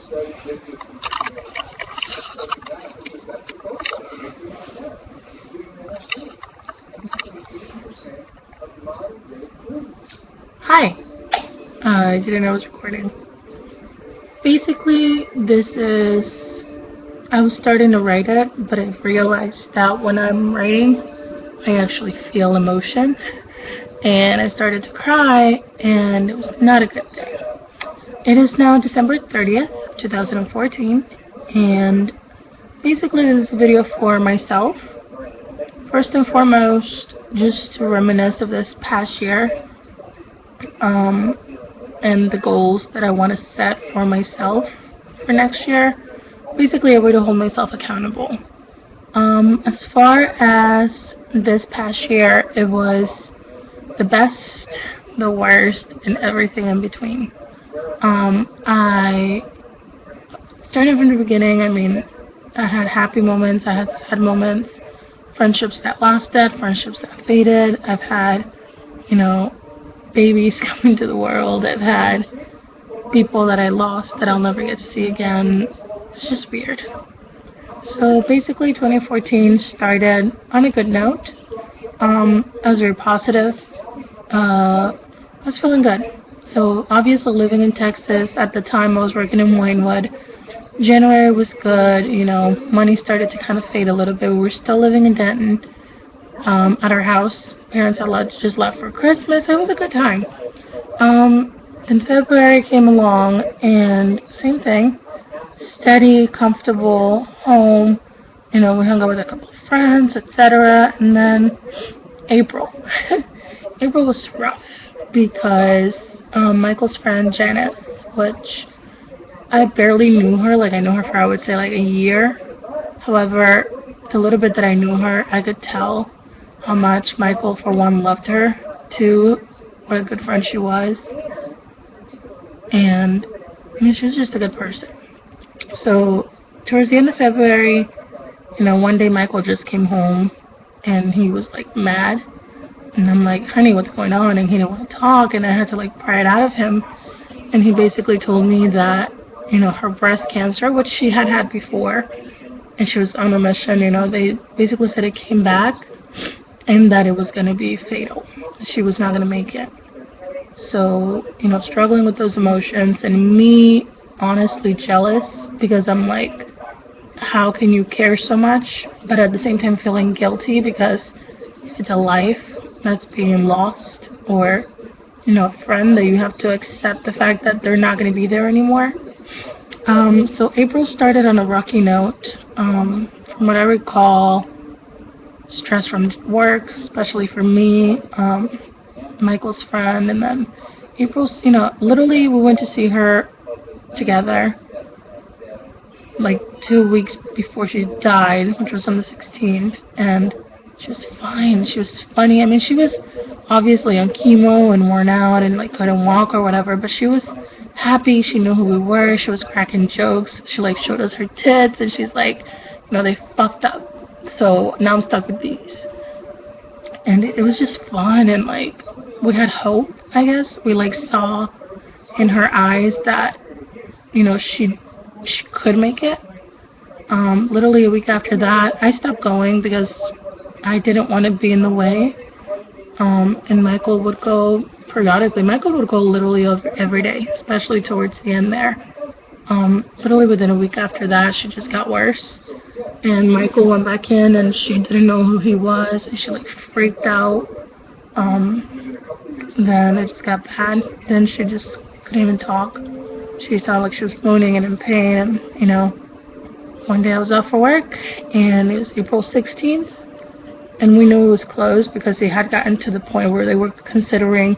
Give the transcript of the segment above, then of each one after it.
Hi. I didn't know I was recording. Basically, I was starting to write it, but I realized that when I'm writing, I actually feel emotion. And I started to cry, and it was not a good day. It is now December 30th, 2014, and basically this is a video for myself. First and foremost, just to reminisce of this past year, and the goals that I want to set for myself for next year. Basically, a way to hold myself accountable. As far as this past year, it was the best, the worst, and everything in between. I started from the beginning. I mean, I had happy moments, I had sad moments, friendships that lasted, friendships that faded. I've had, babies come into the world. I've had people that I lost that I'll never get to see again. It's just weird. So basically 2014 started on a good note. I was very positive. I was feeling good. So obviously living in Texas, at the time I was working in Waynewood. January was good, money started to kind of fade a little bit. We were still living in Denton, at our house. Parents had just left for Christmas. It was a good time. Then February came along, and same thing. Steady, comfortable, home. We hung out with a couple of friends, etc. And then April. April was rough because Michael's friend Janice, which I barely knew her. Like, I knew her for, I would say, like a year. However, the little bit that I knew her, I could tell how much Michael, for one, loved her. Two, what a good friend she was. And, she was just a good person. So, towards the end of February, one day Michael just came home, and he was, like, mad. And I'm like, honey, what's going on? And he didn't want to talk, and I had to, like, pry it out of him. And he basically told me that, her breast cancer, which she had before, and she was on remission, they basically said it came back, and that it was going to be fatal. She was not going to make it. So, struggling with those emotions, and me honestly jealous, because I'm like, how can you care so much, but at the same time feeling guilty because it's a life that's being lost, or, a friend that you have to accept the fact that they're not going to be there anymore. So April started on a rocky note. From what I recall, stress from work, especially for me, Michael's friend, and then April's, literally we went to see her together like 2 weeks before she died, which was on the 16th, and she was fine. She was funny. I mean, she was obviously on chemo and worn out and like couldn't walk or whatever, but she was happy. She knew who we were. She was cracking jokes. She like showed us her tits, and she's like, they fucked up. So now I'm stuck with these. And it was just fun, and like we had hope, I guess. We like saw in her eyes that, she could make it. Literally a week after that, I stopped going because I didn't want to be in the way. And Michael would go periodically. Michael would go literally every day, especially towards the end there. Literally within a week after that, she just got worse. And Michael went back in, and she didn't know who he was, and she like freaked out. Then it just got bad. Then she just couldn't even talk. She sounded like she was moaning and in pain. And, one day I was off for work, and it was April 16th, and we knew it was closed because they had gotten to the point where they were considering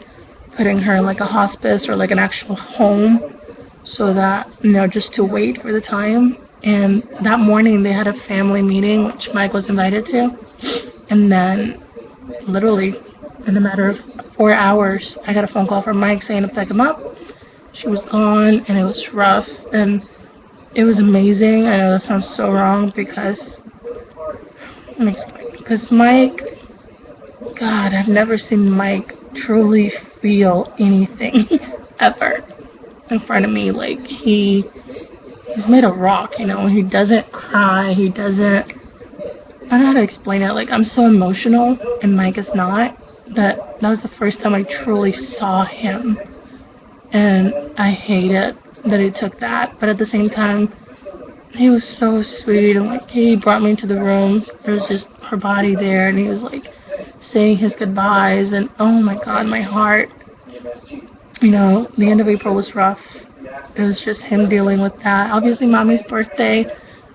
putting her in like a hospice or like an actual home, so that, just to wait for the time. And that morning they had a family meeting, which Mike was invited to, and then literally in a matter of 4 hours, I got a phone call from Mike saying to pick him up. She was gone, and it was rough, and it was amazing. I know that sounds so wrong because, let me explain. Because Mike, God, I've never seen Mike truly feel anything ever in front of me. Like, he he's made of rock, he doesn't cry, he doesn't, I don't know how to explain it, like, I'm so emotional, and Mike is not, that was the first time I truly saw him, and I hate it that he took that, but at the same time, he was so sweet, and, like, he brought me into the room, there was just her body there, and he was, like, saying his goodbyes, and oh my god, my heart, the end of April was rough. It was just him dealing with that. Obviously, Mommy's birthday,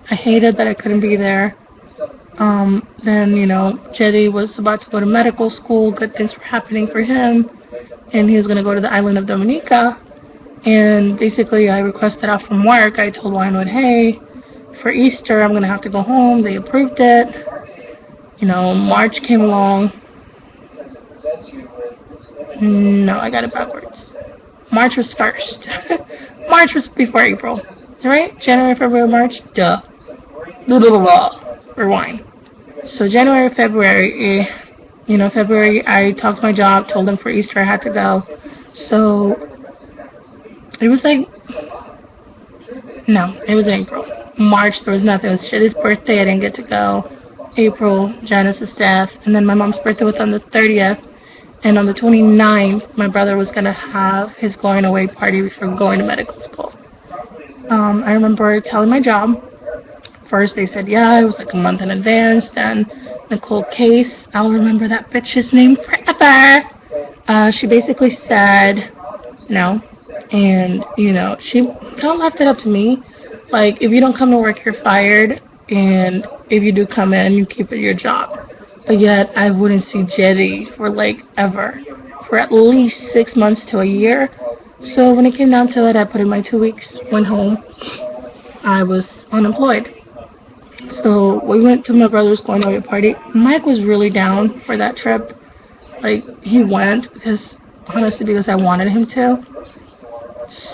I hated that I couldn't be there. Then, Jetty was about to go to medical school. Good things were happening for him. And he was going to go to the island of Dominica. And basically, I requested off from work. I told Winewood, hey, for Easter, I'm going to have to go home. They approved it. March came along. No, I got it backwards. March was first. March was before April. Right? January, February, March? Duh. Blah, blah, blah, blah. Rewind. So January, February, February, I talked to my job, told them for Easter I had to go. So it was like, no, it was April. March, there was nothing. It was Shitty's birthday, I didn't get to go. April, Janice's death. And then my mom's birthday was on the 30th. And on the 29th, my brother was going to have his going away party before going to medical school. I remember telling my job. First, they said, yeah, it was like a month in advance. Then Nicole Case, I'll remember that bitch's name forever. She basically said no. And, she kind of left it up to me. Like, if you don't come to work, you're fired. And if you do come in, you keep it your job. But yet, I wouldn't see Jetty for, like, ever. For at least 6 months to a year. So when it came down to it, I put in my 2 weeks, went home. I was unemployed. So we went to my brother's going away party. Mike was really down for that trip. Like, he went honestly, because I wanted him to.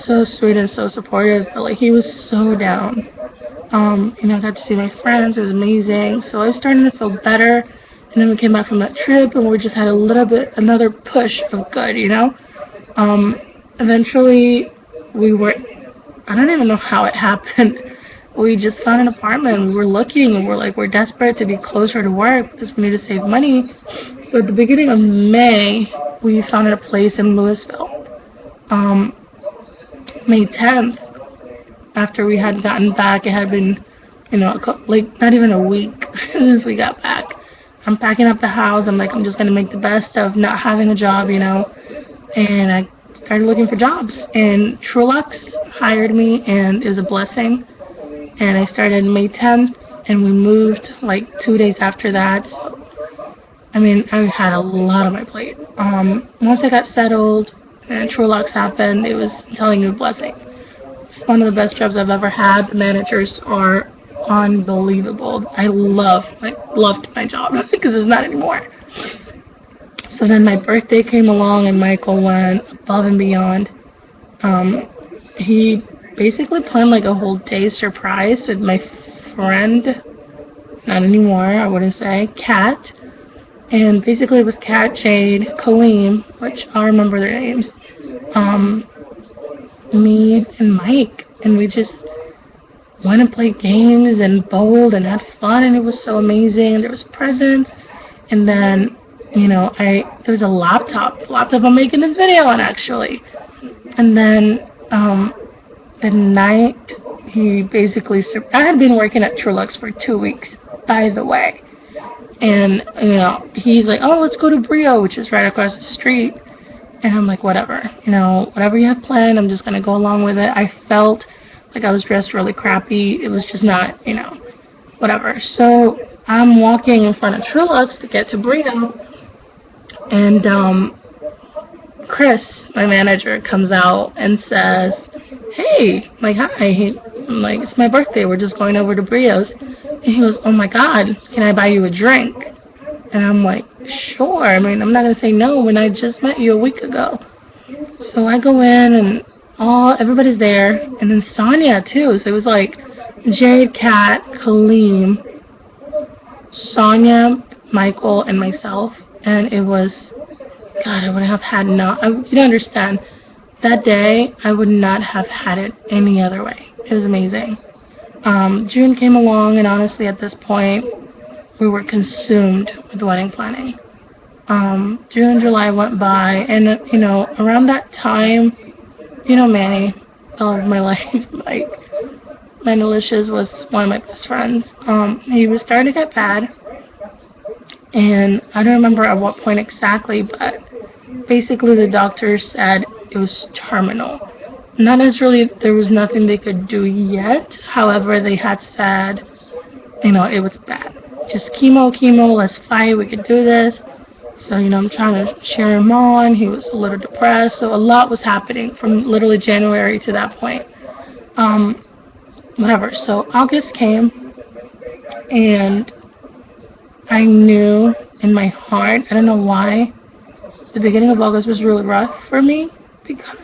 So sweet and so supportive, but, like, he was so down. I got to see my friends. It was amazing. So I was starting to feel better. And then we came back from that trip, and we just had another push of good, Eventually, I don't even know how it happened. We just found an apartment. We were looking, and we're desperate to be closer to work because we need to save money. So at the beginning of May, we found a place in Louisville. May 10th, after we had gotten back, it had been, not even a week since we got back. I'm packing up the house. I'm like, I'm just going to make the best of not having a job, And I started looking for jobs. And Trulux hired me, and it was a blessing. And I started May 10th, and we moved, 2 days after that. So, I had a lot on my plate. Once I got settled and Trulux happened, it was, I'm telling you, a blessing. It's one of the best jobs I've ever had. The managers are unbelievable. I loved my job because it's not anymore. So then my birthday came along, and Michael went above and beyond. He basically planned a whole day surprise with my friend, not anymore, I wouldn't say, Kat. And basically it was Kat, Jade, Kaleem, which I'll remember their names, me and Mike. And we just went and played games and bowled and had fun, and it was so amazing. There was presents, and then, there was a laptop I'm making this video on, actually. And then, the night he basically, I had been working at Trulux for 2 weeks, by the way. And, he's like, oh, let's go to Brio, which is right across the street. And I'm like, whatever, whatever you have planned, I'm just going to go along with it. I felt like I was dressed really crappy. It was just not, whatever. So I'm walking in front of Trulux to get to Brio. And Chris, my manager, comes out and says, hey, hi. I'm like, it's my birthday. We're just going over to Brio's. And he goes, oh, my God, can I buy you a drink? And I'm like, sure. I'm not going to say no when I just met you a week ago. So I go in, and everybody's there. And then Sonia, too. So it was like Jade, Kat, Kaleem, Sonia, Michael, and myself. And it was, God, I would have had you don't understand. that day, I would not have had it any other way. It was amazing. June came along, and honestly, at this point, we were consumed with wedding planning. June, July went by, and around that time, Manny, the love of my life, like, my Delicious was one of my best friends. He was starting to get bad, and I don't remember at what point exactly, but basically the doctor said it was terminal. Not necessarily, there was nothing they could do yet. However, they had said, it was bad. Just chemo, let's fight, we could do this. So, I'm trying to cheer him on. He was a little depressed. So a lot was happening from literally January to that point. Whatever. So August came, and I knew in my heart, I don't know why, the beginning of August was really rough for me, because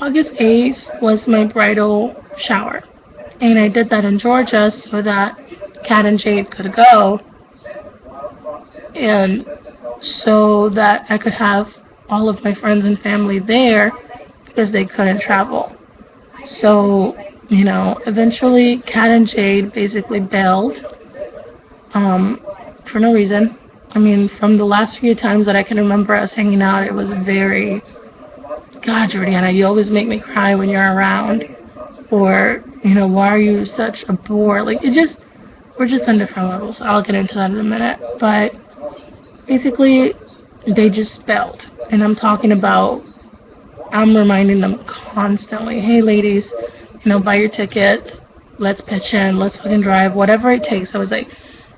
August 8th was my bridal shower. And I did that in Georgia so that Kat and Jade could go, and so that I could have all of my friends and family there because they couldn't travel. So, eventually Kat and Jade basically bailed for no reason. I mean, from the last few times that I can remember us hanging out, it was very, God, Jordiana, you always make me cry when you're around. Or, why are you such a bore? Like, we're just on different levels. I'll get into that in a minute. But basically, they just bailed. And I'm talking about, I'm reminding them constantly, hey, ladies, buy your tickets. Let's pitch in. Let's fucking drive. Whatever it takes. I was like,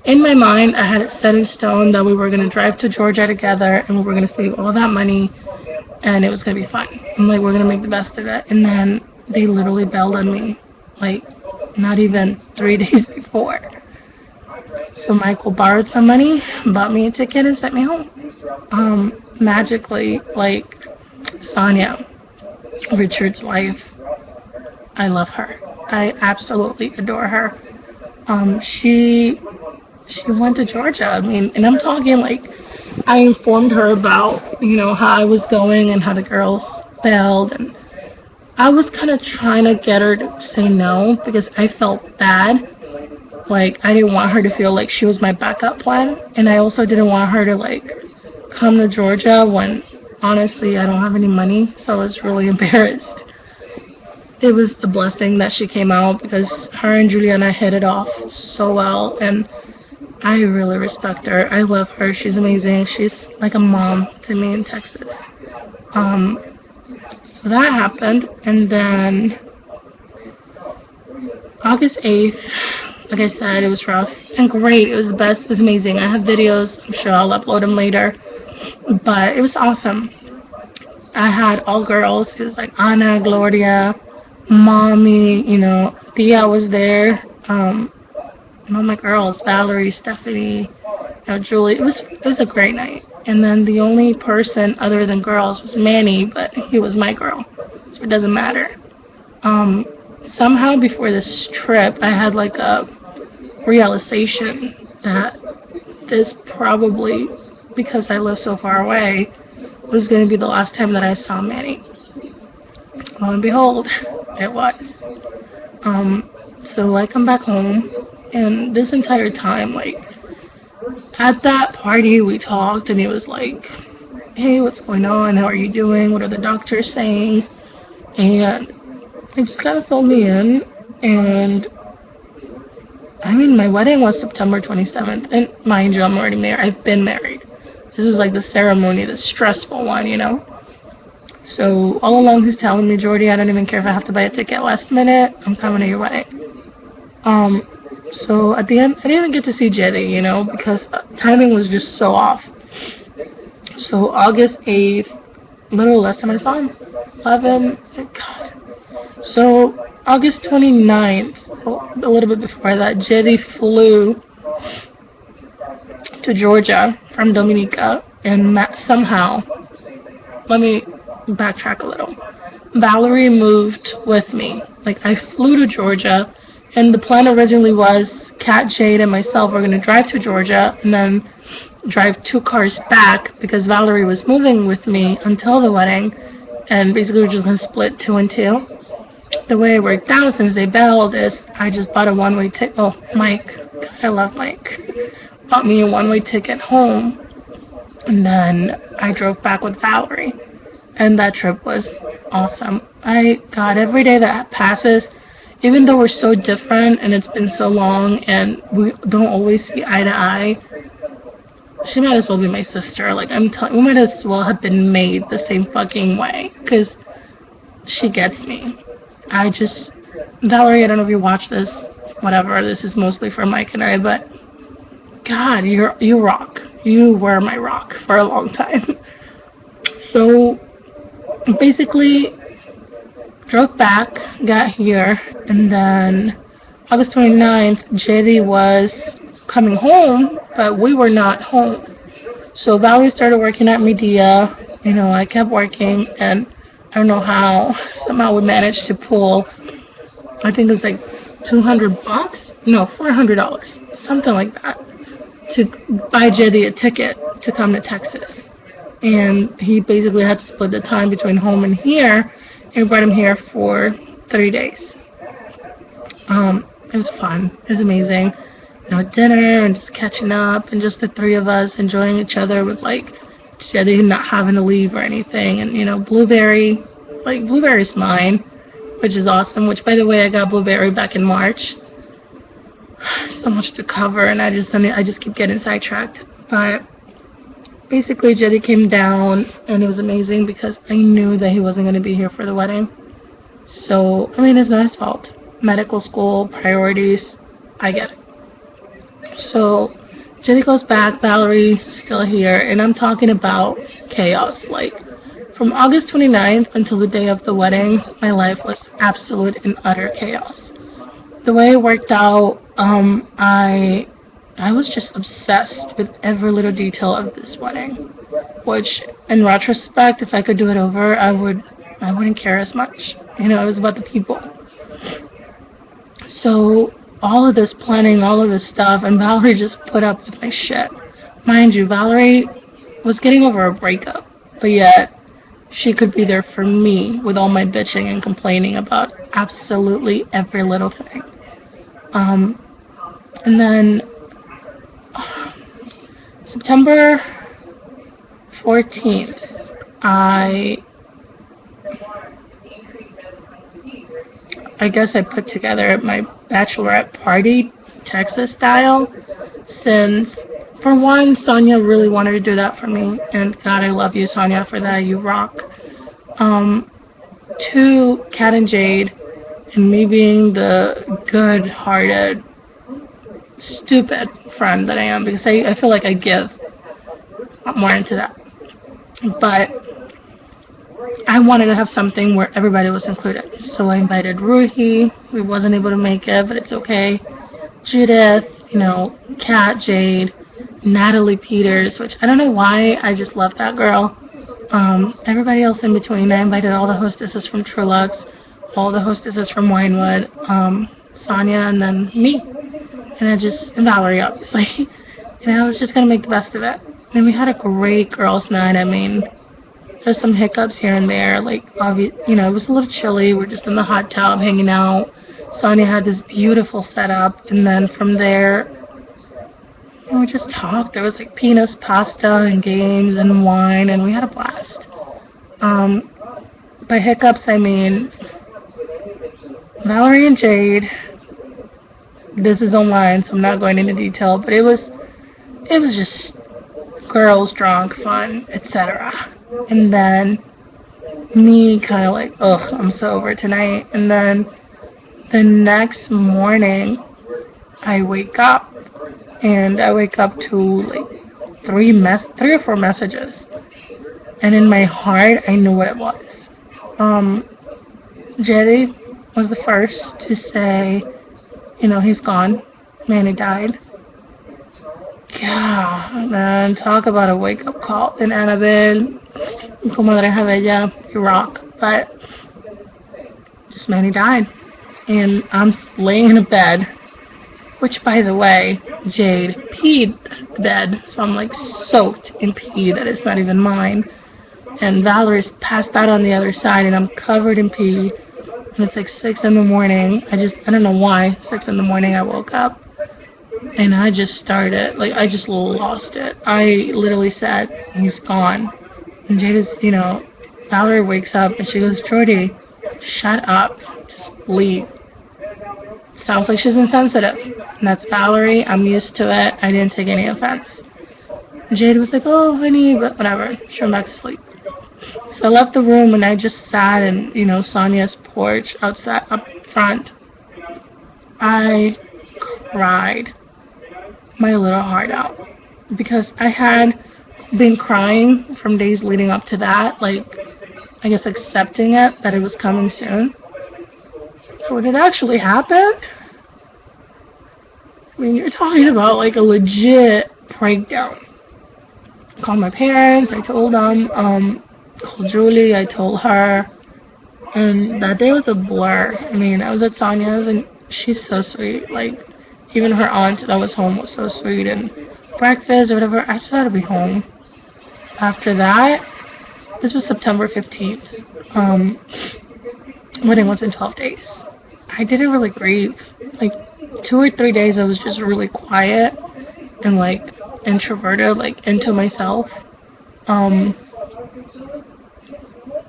in my mind, I had it set in stone that we were going to drive to Georgia together and we were going to save all that money and it was going to be fun. I'm like, we're going to make the best of it. And then they literally bailed on me, like, not even 3 days before. So Michael borrowed some money, bought me a ticket, and sent me home. Magically, like, Sonia, Richard's wife, I love her. I absolutely adore her. She went to Georgia. I mean, and I'm talking, like, I informed her about, how I was going and how the girls bailed, and I was kind of trying to get her to say no because I felt bad. Like, I didn't want her to feel like she was my backup plan, and I also didn't want her to, like, come to Georgia when, honestly, I don't have any money, so I was really embarrassed. It was a blessing that she came out because her and Juliana hit it off so well, and I really respect her. I love her. She's amazing. She's like a mom to me in Texas. So that happened, and then August 8th, like I said, it was rough and great. It was the best. It was amazing. I have videos. I'm sure I'll upload them later, but it was awesome. I had all girls. It was like Anna, Gloria, Mommy, Tia was there. All my girls, Valerie, Stephanie, Julie. It was a great night. And then the only person other than girls was Manny, but he was my girl, so it doesn't matter. Somehow before this trip, I had like a realization that this probably, because I live so far away, was going to be the last time that I saw Manny. Lo and behold, it was. So I come back home, and this entire time, like, at that party we talked, and he was like, hey, what's going on? How are you doing? What are the doctors saying? And he just kind of filled me in, and I mean, my wedding was September 27th, and mind you, I'm already married. I've been married. This is like the ceremony, the stressful one, So all along he's telling me, Jordy, I don't even care if I have to buy a ticket last minute. I'm coming to your wedding. So at the end, I didn't even get to see Jetty, because timing was just so off. So August 8th, literally last time I saw him, 11, God. So August 29th, a little bit before that, Jetty flew to Georgia from Dominica, and somehow, let me backtrack a little. Valerie moved with me. Like, I flew to Georgia, and the plan originally was Kat, Jade, and myself were going to drive to Georgia and then drive 2 cars back because Valerie was moving with me until the wedding, and basically we're just gonna split 2 and 2. The way it worked out since they bailed is I just bought a one-way ticket. Oh, Mike, I love Mike. Bought me a one-way ticket home, and then I drove back with Valerie, and that trip was awesome. God, every day that passes, even though we're so different and it's been so long and we don't always see eye to eye, she might as well be my sister. Like, I'm telling, we might as well have been made the same fucking way, because she gets me. Valerie, I don't know if you watch this, whatever, this is mostly for Mike and I, but God, you rock. You were my rock for a long time. So, basically, drove back, got here, and then August 29th, JD was coming home, but we were not home. So Valerie started working at Media. I kept working, and I don't know how, somehow we managed to pull, I think it was like $200, no, $400, something like that, to buy JD a ticket to come to Texas. And he basically had to split the time between home and here, and we brought him here for 3 days. It was fun. It was amazing. Dinner and just catching up and just the three of us enjoying each other with like JD not having to leave or anything. And Blueberry's mine, which is awesome. Which, by the way, I got Blueberry back in March. So much to cover, and I just keep getting sidetracked. But basically, JD came down, and it was amazing because I knew that he wasn't going to be here for the wedding. So, it's not his fault. Medical school, priorities, I get it. So, JD goes back, Valerie's still here, and I'm talking about chaos. Like, from August 29th until the day of the wedding, my life was absolute and utter chaos. The way it worked out, I was just obsessed with every little detail of this wedding, which, in retrospect, if I could do it over, I wouldn't care as much. It was about the people. So, all of this planning, all of this stuff, and Valerie just put up with my shit. Mind you, Valerie was getting over a breakup, but yet she could be there for me with all my bitching and complaining about absolutely every little thing. And then September 14th, I guess I put together my bachelorette party, Texas style, since, for one, Sonia really wanted to do that for me, and God, I love you, Sonia, for that, you rock. 2, Kat and Jade, and me being the good-hearted, stupid friend that I am, because I feel like I give. I'm more into that. But I wanted to have something where everybody was included. So I invited Ruhi. We wasn't able to make it, but it's okay. Judith, Kat, Jade, Natalie Peters, which I don't know why, I just love that girl. Everybody else in between. I invited all the hostesses from Trulux, all the hostesses from Winewood, Sonia, and then me. And Valerie, obviously. And I was just going to make the best of it. And we had a great girls' night. There's some hiccups here and there. Like, it was a little chilly. We're just in the hot tub hanging out. Sonia had this beautiful setup. And then from there, we just talked. There was like peanuts, pasta, and games, and wine. And we had a blast. By hiccups, I mean Valerie and Jade. This is online, so I'm not going into detail. But it was just girls, drunk, fun, etc. And then me kind of like, ugh, I'm sober tonight. And then the next morning, I wake up, and I wake up to like 3 or 4 messages. And in my heart, I knew what it was. Jerry was the first to say, he's gone. Manny died. Yeah, man, talk about a wake-up call. And Annabelle, comadreja bella, you rock. But just Manny died. And I'm laying in a bed, which, by the way, Jade peed the bed. So I'm like soaked in pee that is not even mine. and Valerie's passed out on the other side, and I'm covered in pee. And it's like 6 in the morning. I don't know why. 6 in the morning, I woke up, and I just started, like, I just lost it. I literally said, he's gone. And Jada's, Valerie wakes up, and she goes, Jordy, shut up. Just leave. Sounds like she's insensitive. And that's Valerie. I'm used to it. I didn't take any offense. Jade was like, oh, honey, but whatever. She went back to sleep. So I left the room and I just sat in, Sonia's porch outside, up front. I cried my little heart out because I had been crying from days leading up to that, like, I guess accepting it, that it was coming soon. So when it actually happened, I mean, you're talking about like a legit breakdown. I called my parents, I told them, called Julie, I told her, and that day was a blur. I mean, I was at Sonia's, and she's so sweet. Like, even her aunt that was home was so sweet, and breakfast or whatever, I just had to be home. After that, this was September 15th. Wedding was in 12 days. I didn't really grieve. Like, 2 or 3 days I was just really quiet and like introverted, like into myself.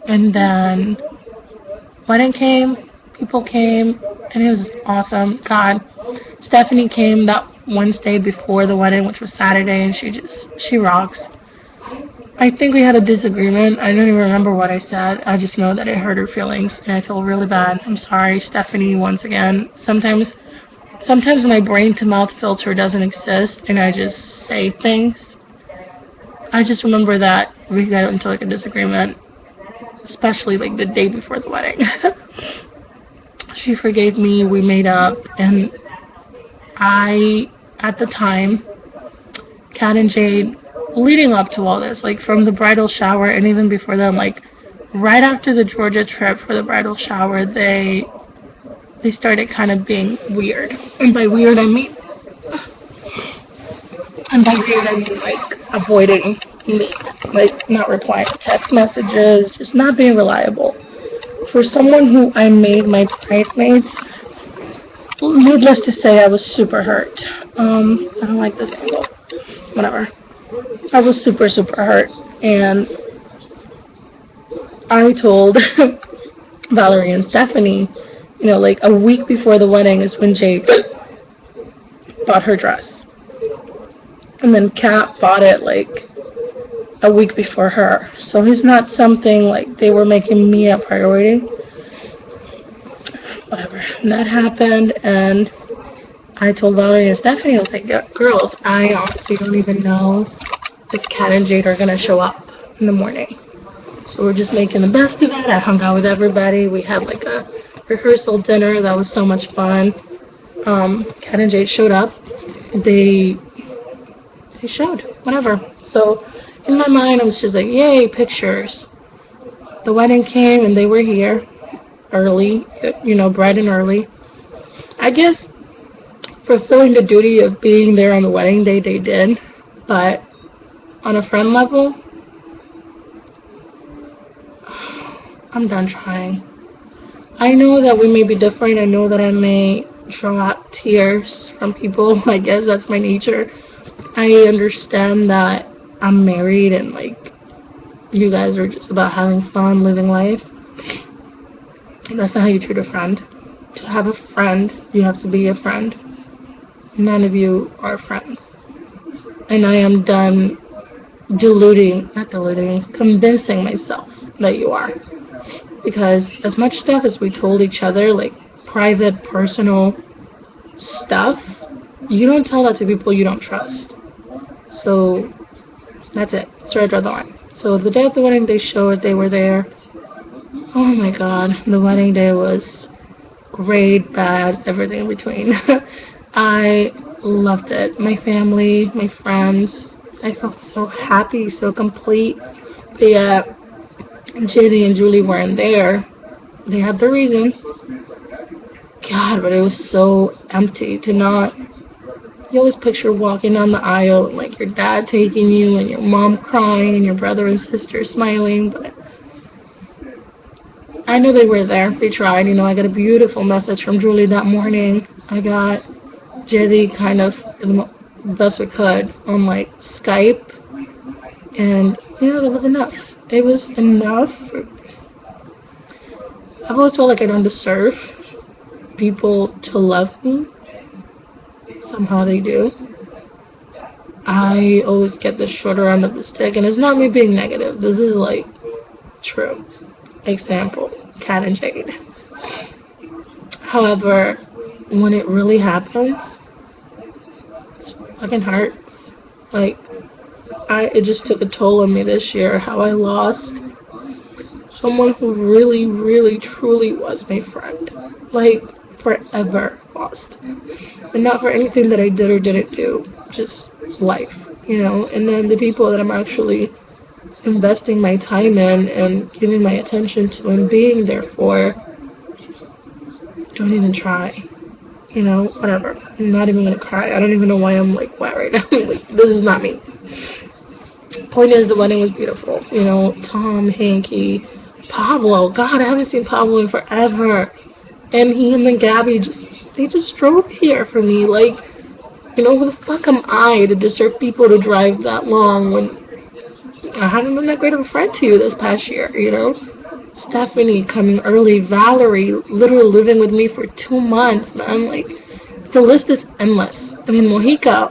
And then wedding came, people came, and it was awesome. God, Stephanie came that Wednesday before the wedding, which was Saturday, and she rocks. I think we had a disagreement. I don't even remember what I said. I just know that it hurt her feelings, and I feel really bad. I'm sorry, Stephanie, once again. Sometimes my brain-to-mouth filter doesn't exist, and I just say things. I just remember that we got into like a disagreement, especially like the day before the wedding. She forgave me, we made up, and at the time, Kat and Jade, leading up to all this, like from the bridal shower and even before then, like right after the Georgia trip for the bridal shower, they started kind of being weird. And by weird I mean like avoiding me, like not replying to text messages, just not being reliable. For someone who I made my bridesmaids, needless to say, I was super hurt. I don't like this angle. Whatever. I was super, super hurt, and I told Valerie and Stephanie, like a week before the wedding is when Jade bought her dress. And then Kat bought it like a week before her. So it's not something like they were making me a priority. Whatever. And that happened, and I told Valerie and Stephanie, I was like, girls, I honestly don't even know if Kat and Jade are going to show up in the morning. So we're just making the best of it. I hung out with everybody. We had like a rehearsal dinner. That was so much fun. Kat and Jade showed up. They showed, whatever. So in my mind, I was just like, yay, pictures. The wedding came, and they were here early, bright and early. I guess fulfilling the duty of being there on the wedding day, they did. But on a friend level, I'm done trying. I know that we may be different. I know that I may draw tears from people. I guess that's my nature. I understand that I'm married and like you guys are just about having fun, living life. And that's not how you treat a friend. To have a friend, you have to be a friend. None of you are friends. And I am done convincing myself that you are. Because as much stuff as we told each other, like private, personal stuff, you don't tell that to people you don't trust. So that's it. That's where I draw the line. So the day of the wedding, they showed, they were there. Oh my God, the wedding day was great, bad, everything in between. I loved it. My family, my friends, I felt so happy, so complete. Jade and Julie weren't there. They had their reasons. God, but it was so empty to not You always picture walking down the aisle and like your dad taking you and your mom crying and your brother and sister smiling, but I know they were there. They tried. I got a beautiful message from Julie that morning. I got Jerry kind of the best we could on like Skype, and that was enough. It was enough. I've always felt like I don't deserve people to love me. Somehow they do. I always get the shorter end of the stick, and it's not me being negative. This is like true. Example, Cat and Jade. However, when it really happens, it fucking hurts. Like, it just took a toll on me this year, how I lost someone who really, really, truly was my friend. Like, forever lost. And not for anything that I did or didn't do, just life, And then the people that I'm actually investing my time in and giving my attention to and being there for don't even try. Whatever. I'm not even gonna cry. I don't even know why I'm like wet right now. Like, this is not me. Point is, the wedding was beautiful. Tom, Hanky, Pablo. God, I haven't seen Pablo in forever. And him and Gabby they just drove here for me. Like, who the fuck am I to deserve people to drive that long when I haven't been that great of a friend to you this past year, Stephanie coming early, Valerie literally living with me for 2 months, man. Like, the list is endless. I mean, Mojica,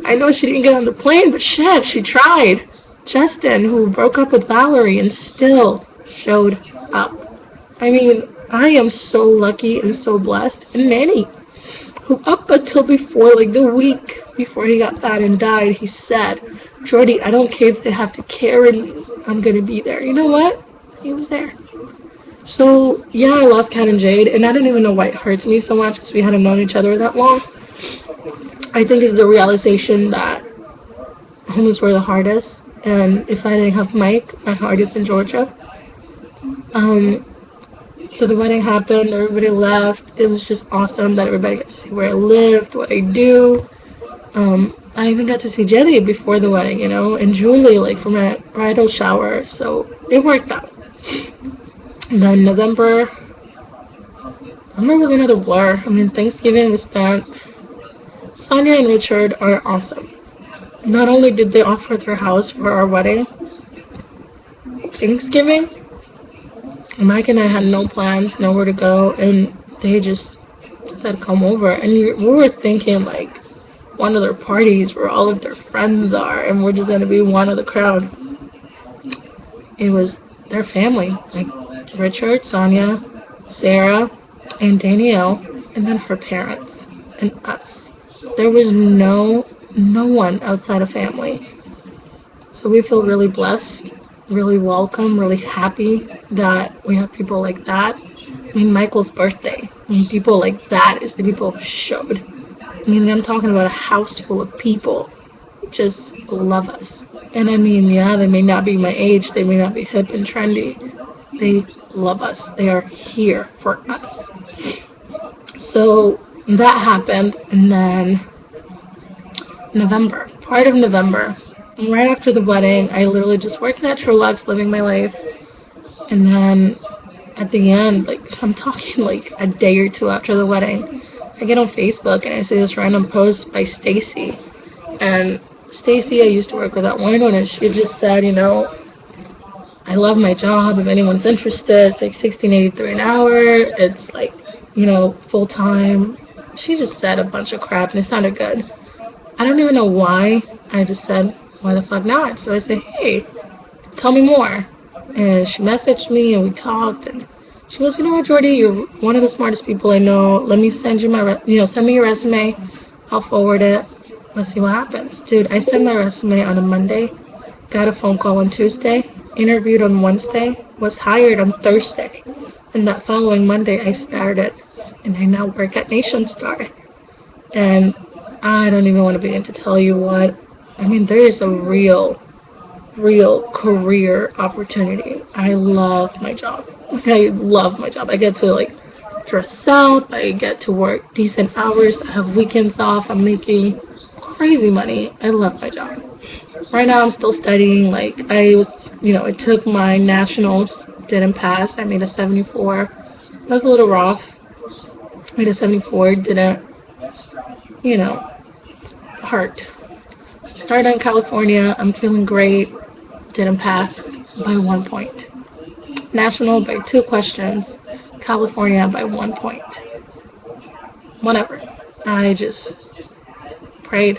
I know she didn't get on the plane, but shit, she tried. Justin, who broke up with Valerie and still showed up. I mean, I am so lucky and so blessed. And Manny, who up until before, like the week before he got fat and died, he said, Jordy, I don't care if they have to carry me. I'm going to be there. You know what? He was there. So, yeah, I lost Cat and Jade, and I didn't even know why it hurts me so much because we hadn't known each other that long. I think it's the realization that homies were the hardest, and if I didn't have Mike, my heart is in Georgia. So the wedding happened, everybody left. It was just awesome that everybody got to see where I lived, what I do. I even got to see Jelly before the wedding, and Julie, like, for my bridal shower. So it worked out. And then November was another blur. I mean, Thanksgiving was spent. Sonia and Richard are awesome. Not only did they offer their house for our wedding, Thanksgiving, Mike and I had no plans, nowhere to go, and they just said, come over. And we were thinking, like, one of their parties where all of their friends are, and we're just going to be one of the crowd. It was their family, like Richard, Sonia, Sarah, and Danielle, and then her parents, and us. There was no one outside of family. So we feel really blessed, really welcome, really happy that we have people like that. I mean, Michael's birthday. I mean, people like that is the people who showed. I mean, I'm talking about a house full of people who just love us. And I mean, yeah, they may not be my age, they may not be hip and trendy. They love us. They are here for us. So that happened, and then part of November, right after the wedding, I literally just working at Trulux, living my life. And then at the end, like, I'm talking like a day or two after the wedding, I get on Facebook and I see this random post by Stacy. And Stacy, I used to work with at Winewood, and she just said, I love my job. If anyone's interested, it's like $16.83 an hour. It's like, full time. She just said a bunch of crap, and it sounded good. I don't even know why. I just said, why the fuck not? So I said, hey, tell me more. And she messaged me, and we talked, and she goes, you know what, Jordy, you're one of the smartest people I know. Let me send you send me your resume. I'll forward it. Let's see what happens. Dude, I sent my resume on a Monday, got a phone call on Tuesday, interviewed on Wednesday, was hired on Thursday, and that following Monday I started, and I now work at Nation Star. And I don't even want to begin to tell you what. I mean, there is a real career opportunity. I love my job. I love my job. I get to, like, dress out. I get to work decent hours. I have weekends off. I'm making crazy money. I love my job. Right now, I'm still studying. Like, I was, I took my nationals, didn't pass. I made a 74. That was a little rough. Made a 74, didn't, you know, hurt. Started in California. I'm feeling great. Didn't pass by 1 point. National by 2 questions. California by 1 point. Whatever. I just prayed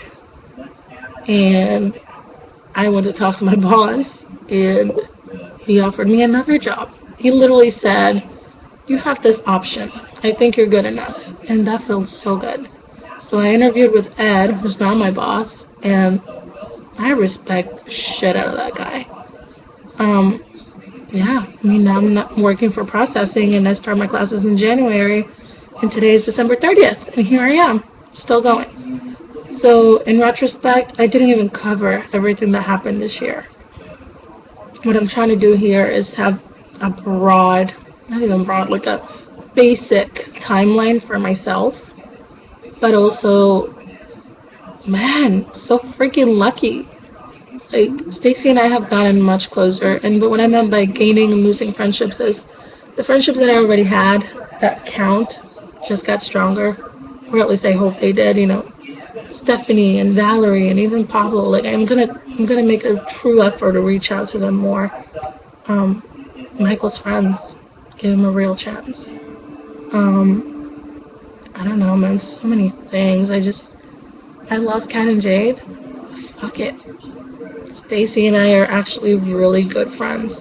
and I went to talk to my boss and he offered me another job. He literally said, "You have this option. I think you're good enough." And that felt so good. So I interviewed with Ed, who's now my boss, and I respect the shit out of that guy. Um, yeah, I mean, now I'm not working for processing, and I start my classes in January, and today is December 30th, and here I am, still going. So, in retrospect, I didn't even cover everything that happened this year. What I'm trying to do here is have a broad, not even broad, like a basic timeline for myself, but also, man, so freaking lucky. Like, Stacy and I have gotten much closer, and but what I meant by gaining and losing friendships is the friendships that I already had that count just got stronger, or at least I hope they did. Stephanie and Valerie and even Pablo. Like, I'm gonna make a true effort to reach out to them more. Um, Michael's friends, give him a real chance. I don't know, man. So many things. I lost Kat and Jade. Fuck it. Stacy and I are actually really good friends.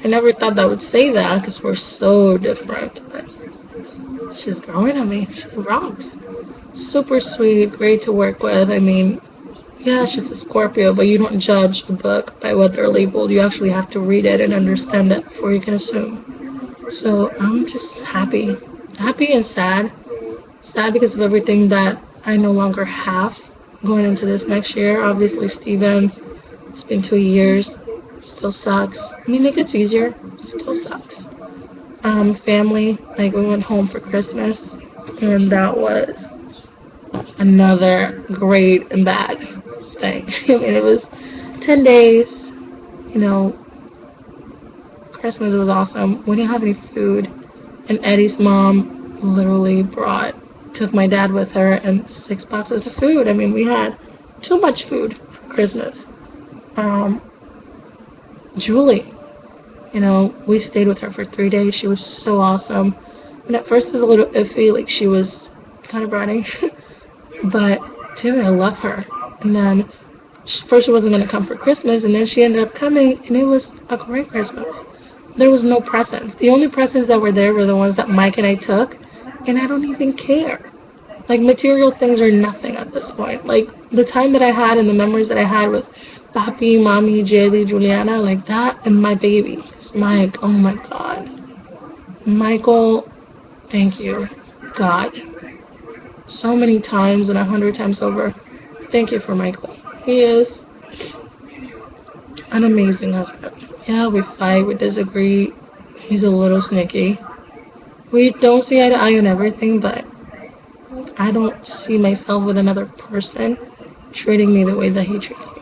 I never thought I would say that because we're so different, but she's growing on me. She rocks. Super sweet, great to work with. I mean, yeah, she's a Scorpio, but you don't judge a book by what they're labeled. You actually have to read it and understand it before you can assume. So I'm just happy. Happy and sad. Sad because of everything that I no longer have going into this next year. Obviously, Steven, it's been 2 years. Still sucks. I mean, it gets easier. Still sucks. Family, like we went home for Christmas, and that was another great and bad thing. I mean, it was 10 days. You know, Christmas was awesome. We didn't have any food, and Eddie's mom literally took my dad with her and 6 boxes of food. I mean, we had too much food for Christmas. Julie, we stayed with her for 3 days. She was so awesome. And at first it was a little iffy, like she was kind of bratty. But, dude, I love her. And then, first she wasn't going to come for Christmas, and then she ended up coming, and it was a great Christmas. There was no presents. The only presents that were there were the ones that Mike and I took, and I don't even care. Like, material things are nothing at this point. Like, the time that I had and the memories that I had with Papi, Mommy, Jaylee, Juliana, like that, and my baby, Mike, oh my God. Michael, thank you, God. So many times and 100 times over, thank you for Michael. He is an amazing husband. Yeah, we fight, we disagree. He's a little sneaky. We don't see eye to eye on everything, but I don't see myself with another person treating me the way that he treats me.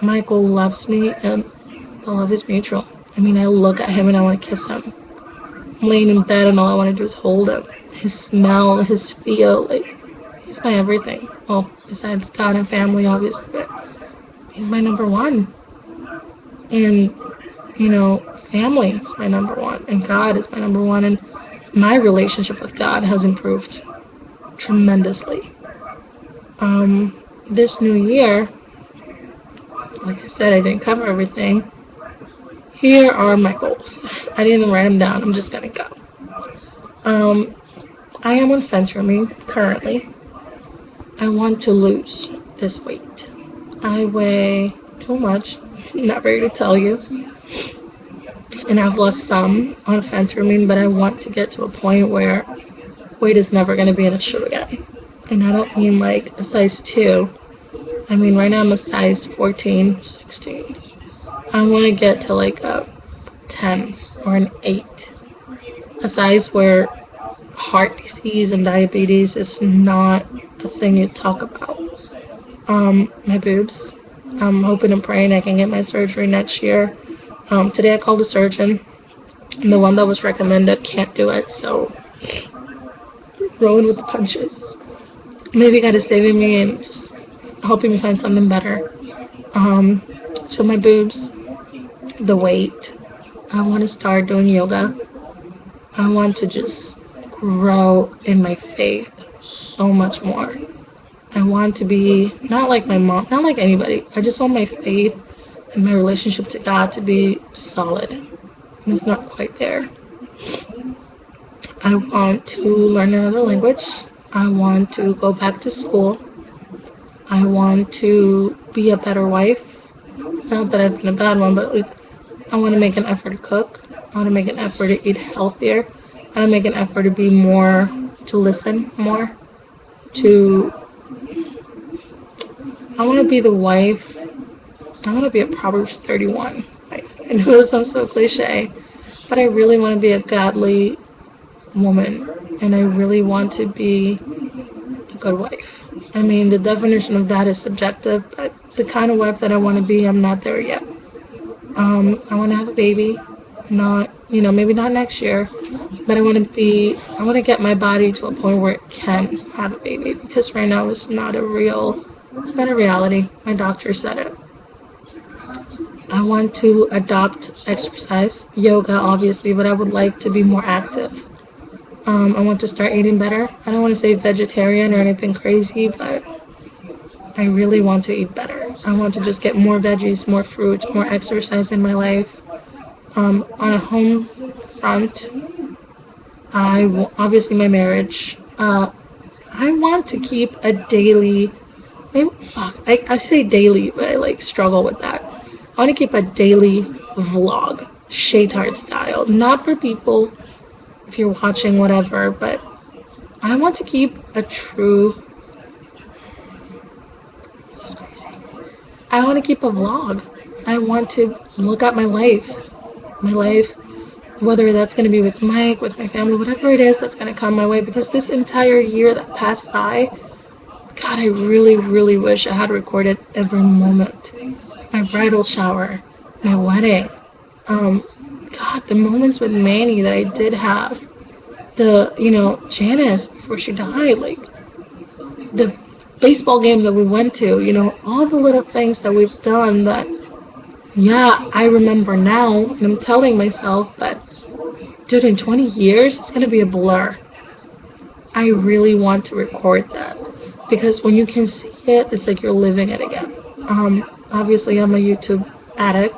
Michael loves me, and the love is mutual. I mean, I look at him and I want to kiss him. I'm laying in bed and all I want to do is hold him. His smell, his feel, like, he's my everything. Well, besides God and family, obviously, but he's my number one. And, family is my number one, and God is my number one, and my relationship with God has improved tremendously. This new year, like I said, I didn't cover everything. Here are my goals. I didn't even write them down. I'm just gonna go. I am on phentermine currently. I want to lose this weight. I weigh too much. Not ready to tell you. And I've lost some on phentermine, but I want to get to a point where weight is never going to be an issue again. And I don't mean like a size 2. I mean, right now I'm a size 14, 16. I want to get to like a 10 or an 8. A size where heart disease and diabetes is not a thing you talk about. My boobs. I'm hoping and praying I can get my surgery next year. Today I called the surgeon. And the one that was recommended can't do it, so rolling with the punches. Maybe God is saving me and just helping me find something better. So my boobs, the weight. I want to start doing yoga. I want to just grow in my faith so much more. I want to be not like my mom, not like anybody. I just want my faith and my relationship to God to be solid. And it's not quite there. I want to learn another language. I want to go back to school. I want to be a better wife. Not that I've been a bad one, but like, I want to make an effort to cook. I want to make an effort to eat healthier. I want to make an effort to be more, to listen more, I want to be the wife. I want to be a Proverbs 31 wife. I know it sounds so cliche, but I really want to be a godly woman, and I really want to be a good wife. I mean, the definition of that is subjective, but the kind of wife that I want to be, I'm not there yet. I want to have a baby, not, maybe not next year, but I want to get my body to a point where it can have a baby, because right now it's not a reality. My doctor said it. I want to adopt exercise, yoga obviously, but I would like to be more active. I want to start eating better. I don't want to say vegetarian or anything crazy, but I really want to eat better. I want to just get more veggies, more fruits, more exercise in my life. On a home front, obviously my marriage. I want to keep a daily, I say daily, but I struggle with that. I want to keep a daily vlog, Shaytard style. Not for people, if you're watching, whatever, but I want to keep a true, I want to keep a vlog. I want to look at my life, whether that's going to be with Mike, with my family, whatever it is that's going to come my way, because this entire year that passed by, God, I really, really wish I had recorded every moment. My bridal shower, my wedding, God, the moments with Manny that I did have, Janice before she died, the baseball game that we went to, all the little things that we've done that, yeah, I remember now, and I'm telling myself that, dude, in 20 years, it's going to be a blur. I really want to record that, because when you can see it, it's like you're living it again. Obviously, I'm a YouTube addict,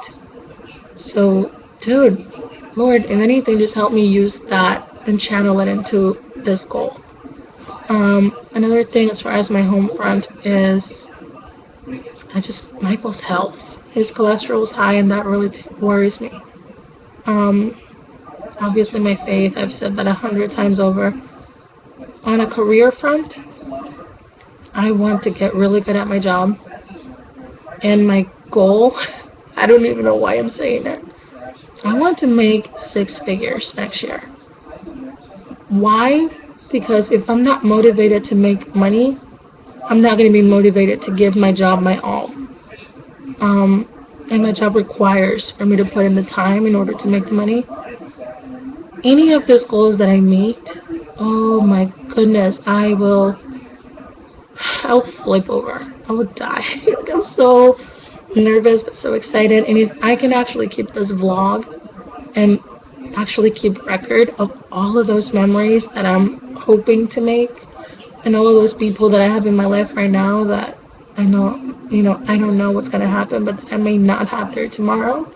so, dude, Lord, if anything, just help me use that and channel it into this goal. Another thing as far as my home front is Michael's health. His cholesterol is high, and that really worries me. Obviously my faith, I've said that 100 times over. On a career front, I want to get really good at my job. And my goal, I don't even know why I'm saying it, I want to make 6 figures next year. Why? Because if I'm not motivated to make money, I'm not going to be motivated to give my job my all. And my job requires for me to put in the time in order to make the money. Any of these goals that I meet, oh my goodness, I'll flip over. I would die. I'm so nervous but so excited. And if I can actually keep this vlog and actually keep record of all of those memories that I'm hoping to make, and all of those people that I have in my life right now that I know, I don't know what's going to happen, but I may not have there tomorrow,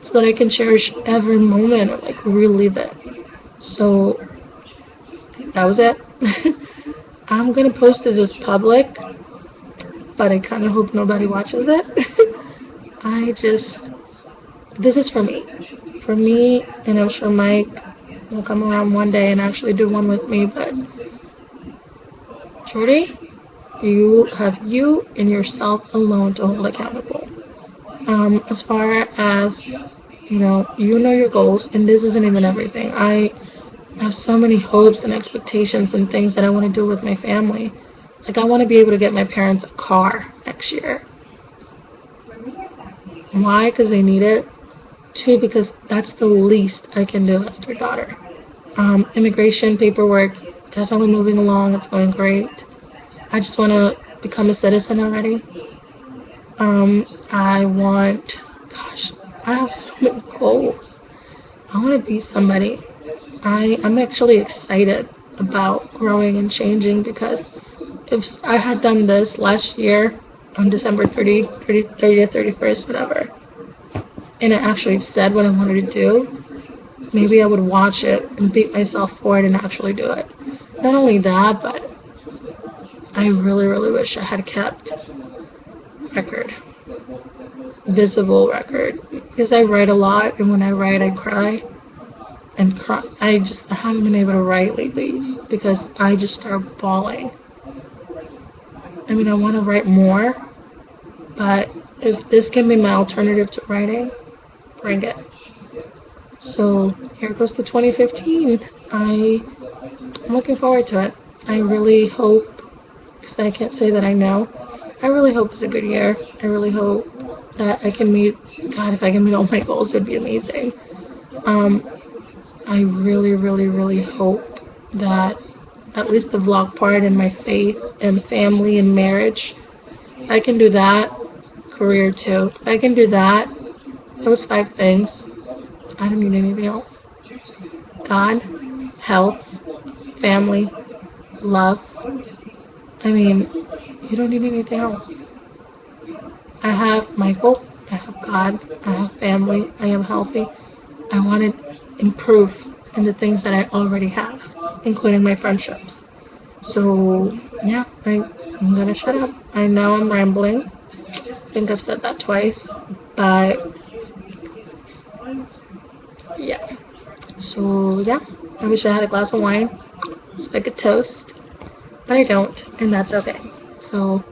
so that I can cherish every moment and relive it. So that was it. I'm going to post this as public, but I kind of hope nobody watches it. This is for me, and I'm sure Mike will come around one day and actually do one with me, but Jordy, you have you and yourself alone to hold accountable. As far as, you know your goals, and this isn't even everything. I have so many hopes and expectations and things that I want to do with my family. Like, I want to be able to get my parents a car next year. Why? Because they need it. Two, because that's the least I can do as their daughter. Immigration paperwork, definitely moving along. It's going great. I just want to become a citizen already. I want, gosh, I have so many goals. I want to be somebody. I'm actually excited about growing and changing because if I had done this last year on December 30th, 31st, whatever, and I actually said what I wanted to do, maybe I would watch it and beat myself for it and actually do it. Not only that, but I really, really wish I had kept record, visible record, because I write a lot, and when I write, I cry and cry. I haven't been able to write lately because I just start bawling. I mean, I want to write more, but if this can be my alternative to writing, bring it. So here goes to 2015. I'm looking forward to it. I really hope, because I can't say that I know, I really hope it's a good year. I really hope that I can meet, God, if I can meet all my goals, it'd be amazing. I really, really, really hope that at least the vlog part and my faith and family and marriage, if I can do that, career too. If I can do that, those 5 things, I don't need anything else. God, health, family, love. I mean, you don't need anything else. I have Michael, I have God, I have family, I am healthy. I want to improve in the things that I already have, including my friendships. So, yeah, I'm gonna shut up. I know I'm rambling. I think I've said that twice, but yeah. So, yeah, I wish I had a glass of wine so I could toast, but I don't, and that's okay. So,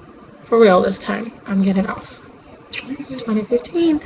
for real this time, I'm getting off. 2015.